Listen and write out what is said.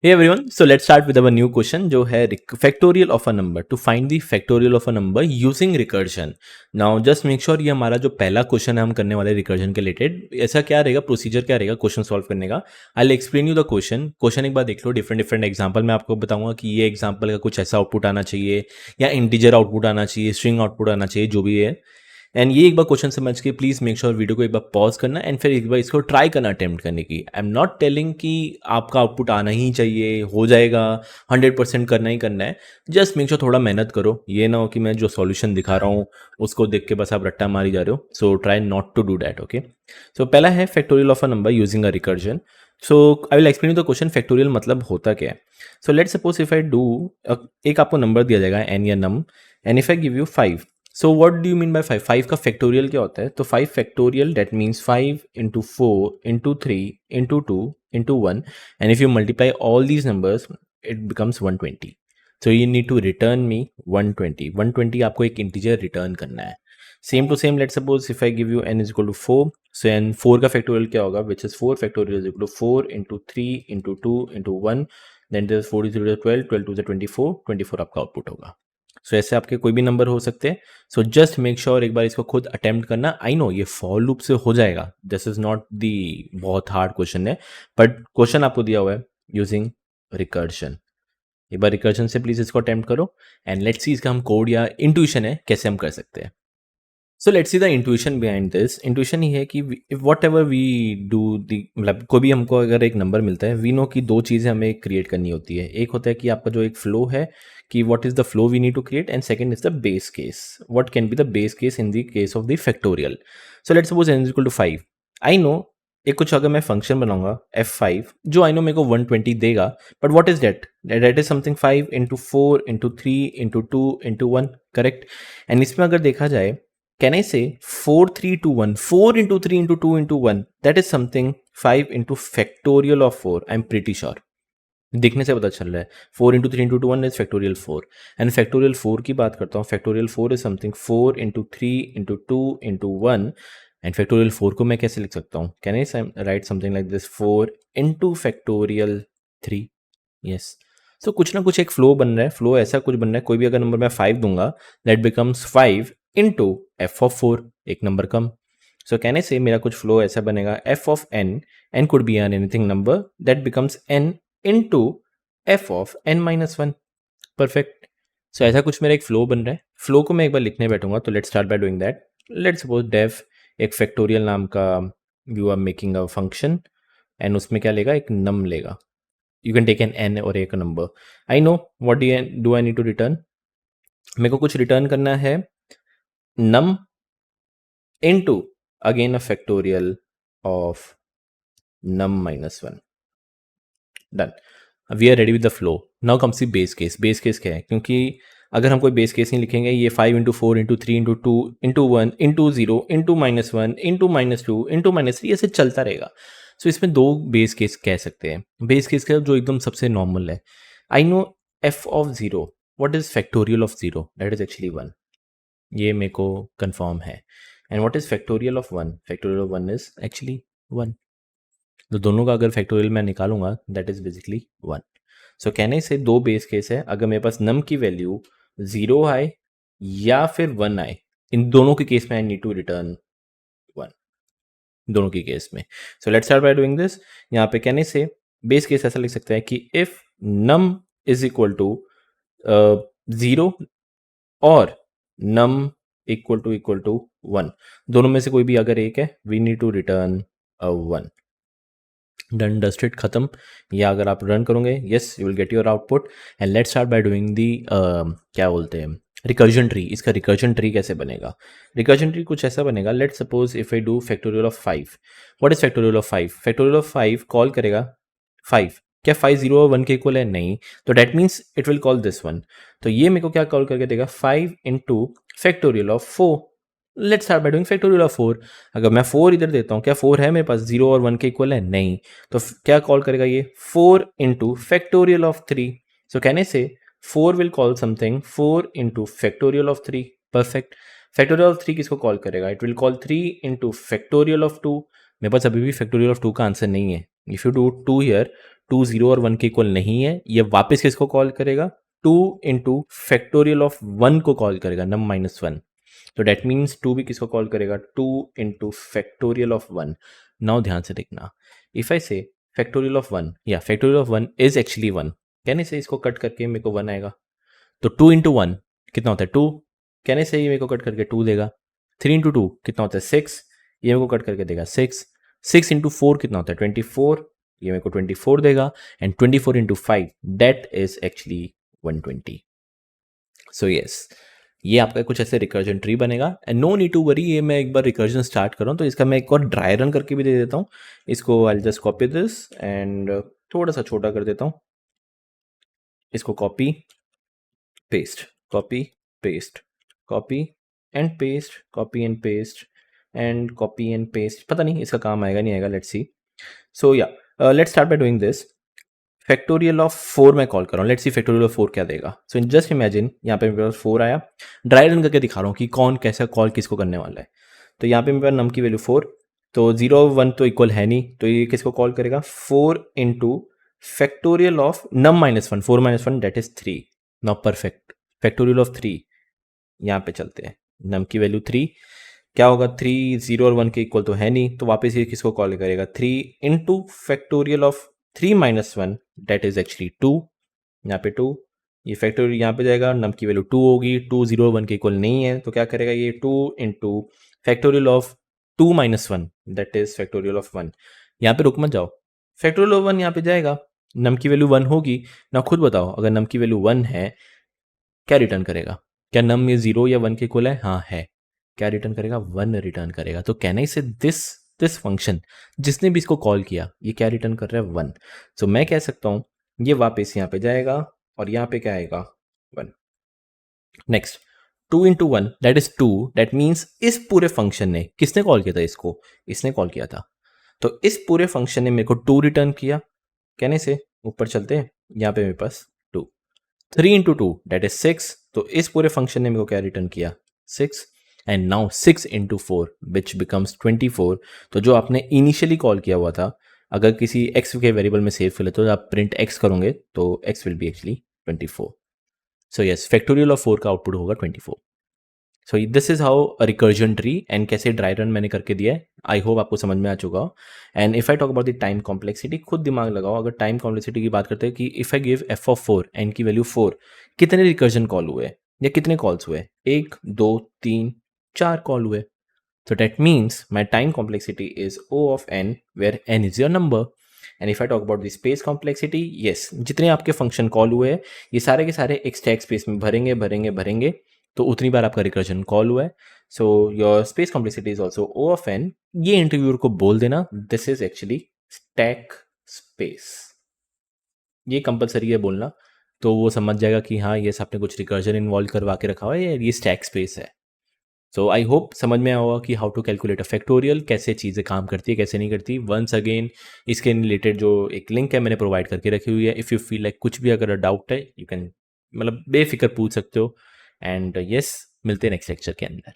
Hey everyone, so let's start with our new question जो है factorial of a number to find the factorial of a number using recursion. Now just make sure ये हमारा जो पहला question है हम करने वाले recursion के रिलेटेड ऐसा क्या रहेगा प्रोसीजर क्या रहेगा क्वेश्चन सॉल्व करने का. I explain you the question एक बार देख लो डिफरेंट एग्जांपल मैं आपको बताऊंगा कि ये एग्जांपल का कुछ ऐसा आउटपुट आना चाहिए या इंटीजर आउटपुट आना चाहिए स्ट्रिंग आउटपुट आना चाहिए जो भी है. एंड ये एक बार क्वेश्चन समझ के प्लीज़ मेक श्योर वीडियो को एक बार पॉज करना एंड फिर एक बार इसको ट्राई करना अटेम्प्ट करने की. आई एम नॉट टेलिंग कि आपका आउटपुट आना ही चाहिए हो जाएगा 100% करना ही करना है. जस्ट मेक श्योर थोड़ा मेहनत करो. ये ना हो कि मैं जो सॉल्यूशन दिखा रहा हूँ उसको देख के बस आप रट्टा मारी जा रहे हो. So try not to do that. Okay, so पहला है factorial of a number using a recursion. So I will explain you the question factorial मतलब होता क्या है. So let suppose if I do एक आपको नंबर दिया जाएगा एन या num and if I give you 5. So what do you mean by 5? 5 का फैक्टोरियल क्या होता है? तो 5 factorial that means 5 into 4 into 3 into 2 into 1 and if you multiply all these numbers it becomes 120. So you need to return me 120. 120 आपको एक integer return करना है. Same to same let suppose if I give you n is equal to 4. So n 4 का factorial क्या होगा? Which is 4 factorial is equal to 4 into 3 into 2 into 1 then 4 is 12 12 to 24 24 आपका output होगा. सो ऐसे आपके कोई भी नंबर हो सकते हैं. सो जस्ट मेक श्योर एक बार इसको खुद अटेम्प्ट करना. आई नो ये फॉर लूप से हो जाएगा. दिस इज नॉट दी बहुत हार्ड क्वेश्चन है बट क्वेश्चन आपको दिया हुआ है यूजिंग रिकर्शन. एक बार रिकर्शन से प्लीज इसको अटेम्प्ट करो एंड लेट्स सी इसका हम कोड या इंट्यूशन है कैसे हम कर सकते हैं. So let's see the intuition behind this. Intuition ही है कि whatever we do the मतलब कोई भी हमको अगर एक नंबर मिलता है वी नो कि दो चीज़ें हमें क्रिएट करनी होती है. एक होता है कि आपका जो एक फ्लो है कि what is the flow we need to create and second is the base case. What can be the base case in the case of the factorial. So let's suppose n is equal to 5. I know एक कुछ अगर मैं function बनाऊंगा f5 जो I know मेरे को 120 देगा but what is that? That is something 5 into 4 into 3 into 2 into 1. Correct. And इसमें अगर देखा जाए can I say 4 3 2 1 4 into 3 into 2 into 1 that is something 5 into factorial of 4. I'm pretty sure दिखने से पता चल रहा है 4 into 3 into 2 1 is factorial 4 and factorial 4 की बात करता हूँ. factorial 4 is something 4 into 3 into 2 into 1 and factorial 4 को मैं कैसे लिख सकता हूँ? Can I write something like this 4 into factorial 3? yes. So कुछ ना कुछ एक फ्लो बन रहा है. फ्लो ऐसा कुछ बन रहा है कोई भी अगर नंबर मैं 5 दूंगा that becomes 5 into f of 4 एक number come. So can I से मेरा कुछ फ्लो ऐसा बनेगा f of n could be an anything number that becomes n into f of n minus 1. Perfect. सो ऐसा कुछ मेरा एक फ्लो बन रहा है. फ्लो को मैं एक बार लिखने बैठूंगा तो let's start by doing that. Let's suppose def एक फैक्टोरियल नाम का you are making a function and उसमें क्या लेगा? एक नम लेगा. You can take an n और एक number. I know what do I need to return. मेरे को कुछ रिटर्न करना है num into again a factorial of num minus 1. Done. We are ready with the flow. Now comes the base case. Base case क्या है? क्योंकि अगर हम कोई बेस केस नहीं लिखेंगे ये 5 into 4 into 3 into 2 into 1 into 0 into -1 into -2 into -3 ऐसे चलता रहेगा. सो इसमें दो बेस केस कह सकते हैं. बेस केस का जो एकदम सबसे नॉर्मल है. I know f of 0. What is factorial of 0? That is actually 1. ये मेरे को कंफर्म है. And what is factorial of 1? Factorial of 1 is actually 1. तो दोनों का अगर फैक्टोरियल मैं निकालूंगा that is basically 1. So can I से दो बेस केस है. अगर मेरे पास नम की वैल्यू 0 आए या फिर 1 आए इन दोनों के केस में आई नीड टू रिटर्न 1. दोनों के केस में. So let's start by doing this. यहाँ पे कैन आई से बेस केस ऐसा लिख सकते हैं कि if num is equal to 0 और नम इक्वल टू 1 दोनों में से कोई भी अगर एक है we need to return 1. Done dusted खत्म. या अगर आप रन करोगे yes you will get your output. And let's start by doing the क्या बोलते हैं रिकर्जन ट्री. इसका रिकर्जन ट्री कैसे बनेगा? रिकर्जन ट्री कुछ ऐसा बनेगा. Let suppose if I do factorial of 5. What is factorial of 5? Factorial of 5 call करेगा 5. क्या 5 0 और 1 के इक्वल है? नहीं. तो that means it will call this one. तो ये मेरे को क्या कॉल करके देगा? 5 into factorial of 4. Let's start by doing factorial of 4. अगर मैं 4 इधर देता हूँ क्या 4 है मेरे पास? 0 और 1 के इक्वल है? नहीं. तो क्या कॉल करेगा ये? 4 into factorial of 3. So can I से 4 will call something 4 into factorial of 3. Perfect. Factorial of 3 किसको कॉल करेगा? It will call 3 into factorial of 2. मेरे पास अभी भी फैक्टोरियल ऑफ 2 का आंसर नहीं है. इफ यू डू 2 हियर, 2 0 और 1 के इक्वल नहीं है, ये वापस किसको कॉल करेगा, 2 इंटू फैक्टोरियल ऑफ 1 को कॉल करेगा, नम माइनस 1। तो डेट मीन्स 2 भी किसको कॉल करेगा, 2 इंटू फैक्टोरियल ऑफ 1। नाउ ध्यान से देखना, इफ आई से फैक्टोरियल ऑफ 1 या फैक्टोरियल ऑफ 1 इज एक्चुअली 1, कहने से इसको कट करके मेरे को 1 आएगा। तो 2 इंटू 1 कितना होता है 2, कहने से ही मेरे को कट करके 2 देगा। 3 इंटू 2 कितना होता है 6, ये मेरे को कट करके देगा 6। 6 इंटू 4 कितना होता है 24, ये मेरे को 24 देगा। And 24 into 5 that is actually 120। So yes, ये आपका कुछ ऐसे रिकर्जन ट्री बनेगा। And no need to worry, ये मैं एक बार रिकर्जन स्टार्ट कर रहा हूँ तो इसका मैं एक और ड्राई रन करके भी दे देता हूँ। इसको I just copy this and थोड़ा सा छोटा कर देता हूँ, इसको copy paste, copy paste, copy and paste, copy and paste and copy and paste. पता नहीं इसका काम आएगा नहीं आएगा, लेट्स सी। सो या let's start by doing this. Factorial of 4 मैं कॉल कर रहा हूँ, लेट्स सी फैक्टोरियल ऑफ 4 क्या देगा। सो जस्ट इमेजिन यहाँ पे मेरे पास 4 आया, ड्राई रन करके दिखा रहा हूँ कि कौन कैसा कॉल किसको करने वाला है। तो यहाँ पे मेरे पास नम की वैल्यू 4, तो 0 1 तो इक्वल है नहीं, तो ये किसको कॉल करेगा, 4 into factorial of num minus 1, 4 minus 1 that is 3। Now perfect, factorial of 3 यहाँ पे चलते हैं, नम की वैल्यू 3 क्या होगा, 3 0 और 1 के इक्वल तो है नहीं, तो वापस ये किसको कॉल करेगा, 3 into factorial of 3 minus 1 that is actually 2। यहाँ पे 2, ये फैक्टोरियल यहाँ पे जाएगा, नम की वैल्यू 2 होगी, 2 0 1 के इक्वल नहीं है, तो क्या करेगा ये 2 into factorial of 2 minus 1 that is factorial of 1। यहाँ पे रुक मत जाओ, फैक्टोरियल ऑफ 1 यहाँ पे जाएगा, नम की वैल्यू 1 होगी ना। खुद बताओ, अगर नम की वैल्यू 1 है क्या रिटर्न करेगा, क्या नम ये 0 या 1 के इक्वल है, हाँ है, क्या रिटर्न करेगा, 1 रिटर्न करेगा। तो कहना इसे दिस फंक्शन जिसने भी इसको कॉल किया ये क्या रिटर्न कर रहा है, 1। सो मैं कह सकता हूं ये वापस यहाँ पे जाएगा और यहाँ पे क्या आएगा, 1। Next, 2 into 1 that is 2, that means इस पूरे फंक्शन ने किसने कॉल किया था इसको, इसने कॉल किया था। तो इस पूरे फंक्शन ने मेरे को 2 रिटर्न किया, कहने से ऊपर चलते हैं, यहाँ पे मेरे पास 2। 3 इंटू 2 दैट इज 6, तो इस पूरे फंक्शन ने मेरे को क्या रिटर्न किया, 6। And now 6 into 4 which becomes 24। तो जो आपने इनिशियली कॉल किया हुआ था, अगर किसी x के वेरिएबल में सेव कर लेते हो तो आप प्रिंट x करोगे तो x will be actually 24। So yes, factorial of 4 का आउटपुट होगा 24। So this is how a recursion tree, and कैसे ड्राई रन मैंने करके दिया है, आई होप आपको समझ में आ चुका हो। And if I talk about the time complexity, खुद दिमाग लगाओ, अगर टाइम कॉम्प्लेक्सिटी की बात करते हैं कि if I give F of 4 N की वैल्यू 4, कितने रिकर्जन कॉल हुए या कितने कॉल्स हुए, 1 2 3 4 कॉल हुए। So that means my time complexity is O of n, where n is your number. And if I talk about the space complexity, yes, जितने आपके function call हुए हैं ये सारे के सारे एक स्टैक स्पेस में भरेंगे भरेंगे भरेंगे, तो उतनी बार आपका रिकर्जन कॉल हुआ है। So your space complexity is also O of n। ये इंटरव्यूअर को बोल देना this is actually stack space, ये कंपलसरी है बोलना, तो वो समझ जाएगा कि हाँ ये आपने कुछ रिकर्जन इन्वॉल्व करवा के रखा हुआ है, ये स्टैक स्पेस है। सो आई होप समझ में आया होगा कि how to calculate a factorial, कैसे चीज़ें काम करती है कैसे नहीं करती। वंस अगेन इसके रिलेटेड जो एक लिंक है मैंने प्रोवाइड करके रखी हुई है, इफ़ यू फील लाइक कुछ भी अगर डाउट है यू कैन मतलब बेफिक्र पूछ सकते हो। एंड यस, मिलते हैं नेक्स्ट लेक्चर के अंदर।